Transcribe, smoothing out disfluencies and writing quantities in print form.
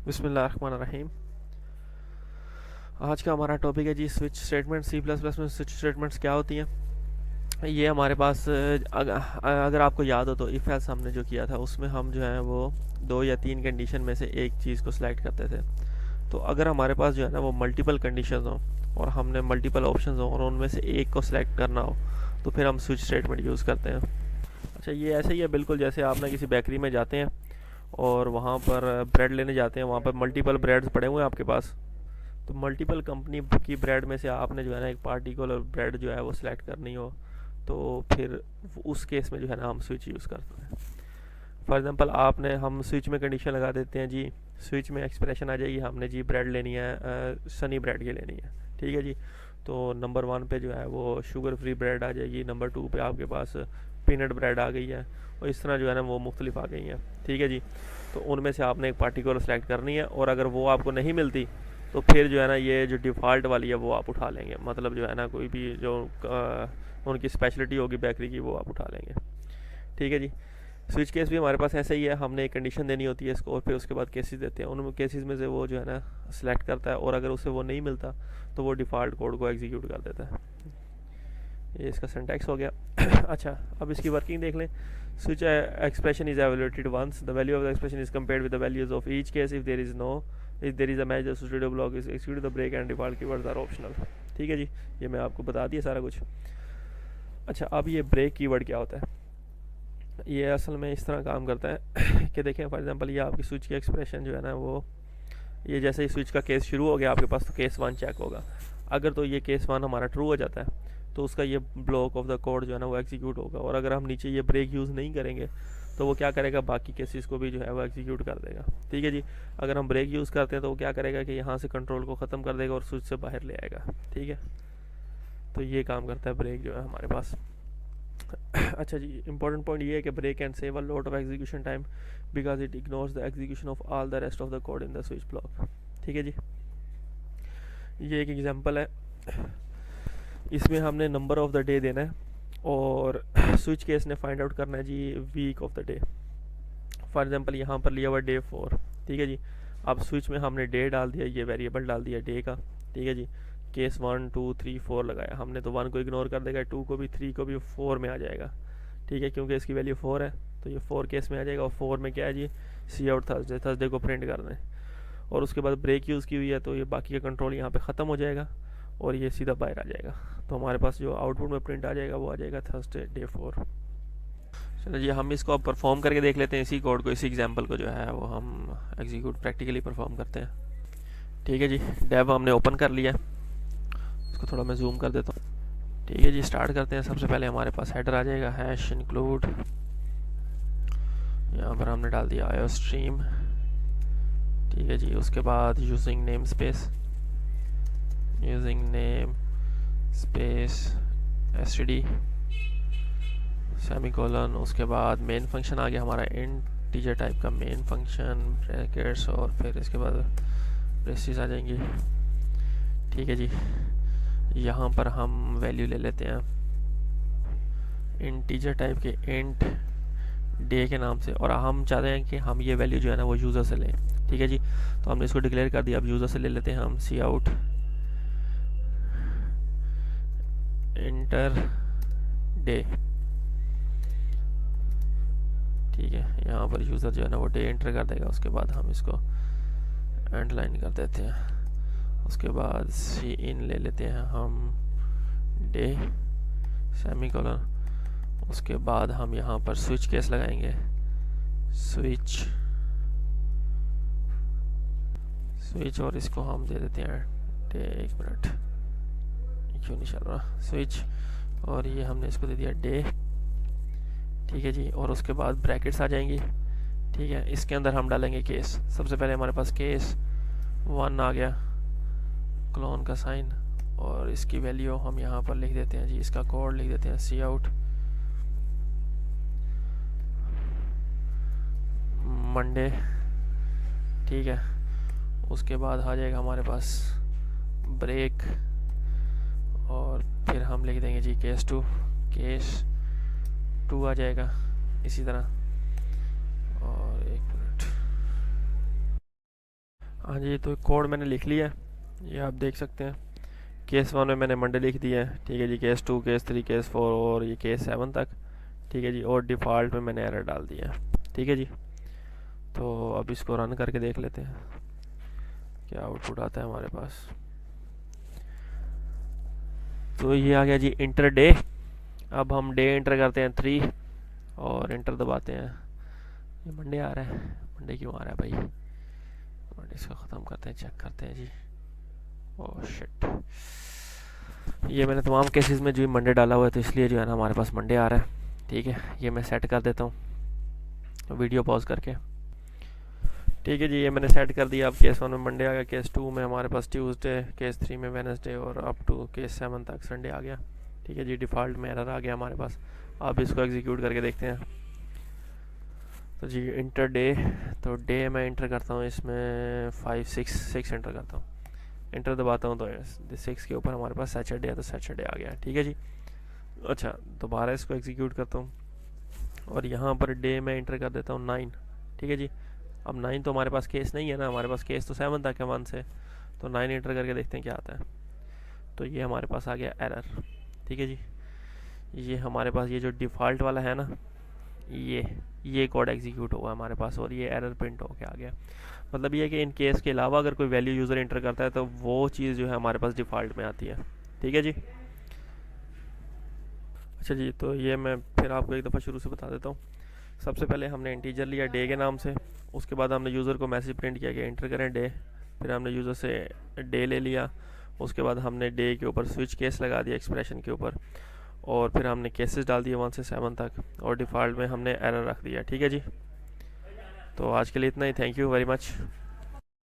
बिस्मिल्लाहिर्रहमानिर्रहीम। आज का हमारा टॉपिक है जी switch statement. C plus plus में स्विच स्टेटमेंट्स क्या होती हैं। ये हमारे पास अगर आपको याद हो तो इफ़ एल्स हमने जो किया था उसमें हम जो है वो 2 या 3 कंडीशन में से एक चीज़ को सिलेक्ट करते थे। तो अगर हमारे पास जो है ना वो मल्टीपल कंडीशंस हो और हमने मल्टीपल ऑप्शंस हो और उनमें से एक को सिलेक्ट करना हो तो फिर हम स्विच स्टेटमेंट यूज़ करते हैं। अच्छा, ये ऐसे ही है बिल्कुल जैसे आप ना किसी बेकरी में जाते हैं और वहाँ पर ब्रेड लेने जाते हैं, वहाँ पर मल्टीपल ब्रेड्स पड़े हुए हैं आपके पास। तो मल्टीपल कंपनी की ब्रेड में से आपने जो है ना एक पार्टिकुलर ब्रेड जो है वो सिलेक्ट करनी हो तो फिर उस केस में जो है ना हम स्विच यूज़ करते हैं। फॉर एग्जांपल आपने हम स्विच में कंडीशन लगा देते हैं जी, स्विच में एक्सप्रेशन आ जाएगी हमने जी ब्रेड लेनी है सनी ब्रेड की लेनी है, ठीक है जी। तो नंबर 1 पे जो है वो शुगर फ्री ब्रेड आ जाएगी, नंबर 2 पे आपके पास पीनट ब्रेड आ गई है और इस तरह जो है ना वो मुख्तलिफ आ गई हैं, ठीक है जी। तो उनमें से आपने एक पार्टिकुलर सेलेक्ट करनी है और अगर वो आपको नहीं मिलती तो फिर जो है ना ये जो डिफ़ॉल्ट वाली है वो आप उठा लेंगे, मतलब जो है ना कोई भी जो उनकी स्पेशलिटी होगी बेकरी की वो आप उठा लेंगे, ठीक है जी। स्विच केस भी हमारे पास ऐसा ही है, हमने एक कंडीशन देनी होती है इसको और फिर उसके बाद केसेस देते हैं, उन केसेस में से वो जो है ना सेलेक्ट करता है और अगर उसे वो नहीं मिलता तो वो डिफ़ॉल्ट कोड को एग्जीक्यूट कर देता है। ये इसका सिंटैक्स हो गया। अच्छा, अब इसकी वर्किंग देख लें। Switch expression is evaluated once the value of the expression is compared with the values of each case if there is a match the pseudo block is execute the break and default keywords are optional, ठीक है जी। ये मैं आपको बता दिया सारा कुछ। अच्छा, अब ये ब्रेक कीवर्ड क्या होता है। ये असल में इस तरह काम करता है कि देखें फॉर एग्जांपल ये आपकी स्विच की एक्सप्रेशन जो है ना वो ये जैसे ही स्विच का केस शुरू हो गया आपके पास तो केस 1 चेक होगा। अगर तो ये केस 1 हमारा ट्रू हो जाता है तो उसका ये ब्लॉक ऑफ द कोड जो है ना वो एग्जीक्यूट होगा और अगर हम नीचे ये ब्रेक यूज़ नहीं करेंगे तो वो क्या करेगा, बाकी केसेस को भी जो है वो एग्जीक्यूट कर देगा, ठीक है जी। अगर हम ब्रेक यूज़ करते हैं तो वो क्या करेगा कि यहाँ से कंट्रोल को ख़त्म कर देगा और स्विच से बाहर ले आएगा, ठीक है। तो ये काम करता है ब्रेक जो है हमारे पास। अच्छा जी, इंपॉर्टेंट पॉइंट ये है कि break and save a lot of execution time because it ignores the execution of all the rest of the code in the switch block, ठीक है जी। ये एक एग्जांपल है, इसमें हमने नंबर ऑफ द डे देना है और स्विच केस ने फाइंड आउट करना है जी week of the day. For example यहाँ पर लिया हुआ डे 4, ठीक है जी। अब स्विच में हमने डे डाल दिया, ये वेरिएबल डाल दिया डे का, ठीक है जी। केस 1 2 3 4 लगाया हमने, तो 1 को इग्नोर कर देगा, 2 को भी, 3 को भी, 4 में आ जाएगा, ठीक है, क्योंकि इसकी वैल्यू 4 है तो ये 4 केस में आ जाएगा। और 4 में क्या है जी, सी आउट थर्सडे को प्रिंट करना है और उसके बाद ब्रेक यूज़ की हुई है तो ये बाकी का कंट्रोल यहाँ पे ख़त्म हो जाएगा और ये सीधा बाहर आ जाएगा। तो हमारे पास जो आउटपुट में प्रिंट आ जाएगा वो आ जाएगा थर्सडे डे 4। चलो जी, हम इसको अब परफॉर्म करके देख लेते हैं, इसी कोड को, इसी एग्जांपल को जो है वो हम एग्जीक्यूट प्रैक्टिकली परफॉर्म करते हैं, ठीक है जी। डेव हमने ओपन कर लिया, इसको थोड़ा मैं जूम कर देता हूँ, ठीक है जी। स्टार्ट करते हैं। सबसे पहले हमारे पास हेडर आ जाएगा हैश इंक्लूड, यहाँ पर हमने डाल दिया आयो स्ट्रीम, ठीक है जी। उसके बाद using name space, using name space STD semicolon, उसके बाद मेन फंक्शन आ गया हमारा इंटीजर टाइप का मेन फंक्शन ब्रैकेट्स और फिर इसके बाद ब्रेसेस आ जाएंगी, ठीक है जी। यहाँ पर हम वैल्यू ले लेते हैं इंटीजर टाइप के इंट डे के नाम से और हम चाहते हैं कि हम ये वैल्यू जो है ना वो यूज़र से लें, ठीक है जी। तो हमने इसको डिक्लेयर कर दिया, अब यूज़र से ले लेते हैं हम सी आउट इंटर डे, ठीक है। यहाँ पर यूज़र जो है ना वो डे एंटर कर देगा, उसके बाद हम इसको एंड लाइन कर देते हैं। उसके बाद सी इन ले लेते हैं हम डे सेमीकोलन, उसके बाद हम यहाँ पर स्विच केस लगाएंगे, स्विच और इसको हम दे देते हैं डे, एक मिनट क्यों नहीं चल रहा, स्विच और ये हमने इसको दे दिया डे, ठीक है जी। और उसके बाद ब्रैकेट्स आ जाएंगी, ठीक है। इसके अंदर हम डालेंगे केस। सबसे पहले हमारे पास केस 1 आ गया, क्लोन का साइन, और इसकी वैल्यू हम यहाँ पर लिख देते हैं जी, इसका कोड लिख देते हैं सी आउट मंडे, ठीक है। उसके बाद आ जाएगा हमारे पास ब्रेक और फिर हम लिख देंगे जी केस 2 आ जाएगा इसी तरह। और एक मिनट, हाँ जी, तो कोड मैंने लिख लिया है, ये आप देख सकते हैं। केस 1 में मैंने मंडे लिख दिया है, ठीक है जी। केस 2, केस 3, केस 4 और ये केस 7 तक, ठीक है जी। और डिफ़ॉल्ट में मैंने एरर डाल दिया है, ठीक है जी। तो अब इसको रन करके देख लेते हैं क्या आउटपुट आता है हमारे पास। तो ये आ गया जी इंटर डे। अब हम डे इंटर करते हैं 3 और इंटर दबाते हैं। ये मंडे आ रहा है, मंडे क्यों आ रहा है भाई? मंडे इसको ख़त्म करते हैं, चेक करते हैं जी। ओह शिट, ये मैंने तमाम केसेस में जो मंडे डाला हुआ है, तो इसलिए जो है ना हमारे पास मंडे आ रहा है, ठीक है। ये मैं सेट कर देता हूँ वीडियो पॉज करके, ठीक है जी। ये मैंने सेट कर दिया। अब केस 1 में मंडे आ गया, केस 2 में हमारे पास ट्यूसडे, केस 3 में वेडनेसडे और अप टू केस 7 तक संडे आ गया, ठीक है जी। डिफ़ॉल्ट में एरर आ गया हमारे पास। अब इसको एग्जीक्यूट करके देखते हैं। तो जी इंटर डे, तो डे मैं इंटर करता हूँ इसमें 5 6 इंटर करता हूँ। इंटर दबाता हूँ तो 6 के ऊपर हमारे पास सैटरडे है, तो सैटरडे आ गया, ठीक है जी। अच्छा, दोबारा इसको एग्जीक्यूट करता हूँ और यहाँ पर डे में इंटर कर देता हूँ 9, ठीक है जी। अब 9 तो हमारे पास केस नहीं है ना, हमारे पास केस तो 7 तक है 1 से, तो 9 इंटर करके देखते हैं क्या आता है। तो ये हमारे पास आ गया एरर, ठीक है जी। ये हमारे पास ये जो डिफ़ॉल्ट वाला है ना, ये कोड एग्जीक्यूट होगा हमारे पास और ये एरर प्रिंट होके आ गया। मतलब ये है कि इन केस के अलावा अगर कोई वैल्यू यूज़र इंटर करता है तो वो चीज़ जो है हमारे पास डिफ़ॉल्ट में आती है, ठीक है जी। अच्छा जी, तो ये मैं फिर आपको एक दफ़ा शुरू से बता देता हूँ। सबसे पहले हमने इंटीजर लिया डे के नाम से, उसके बाद हमने यूज़र को मैसेज प्रिंट किया कि इंटर करें डे। फिर हमने यूज़र से डे ले लिया, उसके बाद हमने डे के ऊपर स्विच केस लगा दिया एक्सप्रेशन के ऊपर, और फिर हमने केसेस डाल दिए 1 से 7 तक, और डिफ़ॉल्ट में हमने एरर रख दिया, ठीक है जी। तो आज के लिए इतना ही। Thank you very much.